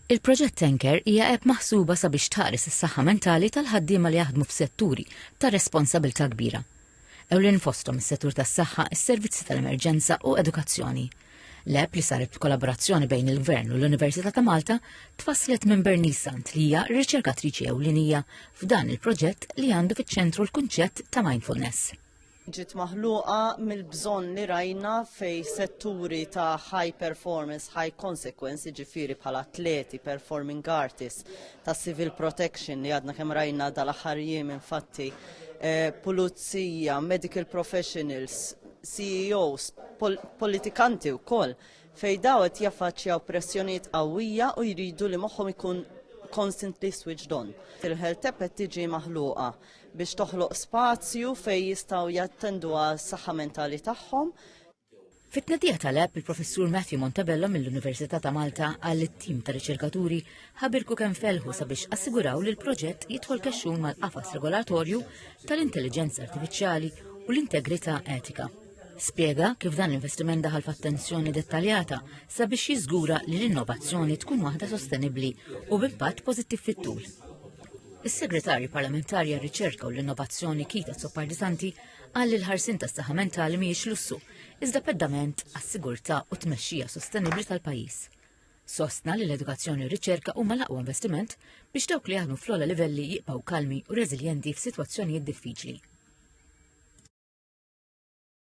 Il-proġett Anchor hija app maħsuba sabiex tħares is-saħħa mentali tal-ħaddiema li jaħdmu f'setturi ta' responsabilità kbira. Ewlien fosthom is-settur tas-saħħa, is-servizzi tal-emerġenza u edukazzjoni. L-app li saret b'kollaborazzjoni bejn il-Gvern u l-Università ta' Malta tfasslet minn Bernice Sant li hija riċerkatriċi ewlienija f'dan il-proġett li għandu fiċ-ċentru l-kunċett ta' mindfulness. Ġiet maħluqa mill-bżonn li rajna fej setturi ta' high performance, high consequence, ġifiri bħala atleti, performing artists, ta' civil protection li għadna kemm rajna dal-aħħar jiem infatti, pulizija, medical professionals, CEOs, politikanti wkoll fej dawet jaffaċċjaw pressjonijiet qawwija u jridu li moħħhom ikun constantly switched on. Il-health app qed tiġi maħluqa biex toħloq spazju fej jistgħu jattendu għas-saħħa mentali tagħhom. Fit-tnedija tal-app il-professur Matthew Montebello mill-Università ta' Malta għall tim ta' riċerkaturi ħabirku kemm felħu sabiex assiguraw li l-proġett jidħol kexxun mal-qafas regolatorju tal-intelligenza artifiċjali u l-integrità etika. Spjega kif dan l-investiment daħal f'attenzjoni dettaljata sabiex jiżgura li l-innovazzjoni tkun waħda sostenibbli u b'impatt pożittiv fit-tul. Is-Segretarju Parlamentari għar-Riċerka u l-Innovazzjoni Kita Tsoppardisanti qal li l-ħarsien tas-saħħa mentali mhijiex lussu, iżda peddament għas-sigurtà u tmexxija sostenibbli tal-pajjiż. Sostna li l-edukazzjoni u r-riċerka huma l-aqwa investiment biex dawk li jaħdmu fl-ogħla livelli jibqgħu kalmi u reżiljenti f'sitwazzjonijiet diffiċli.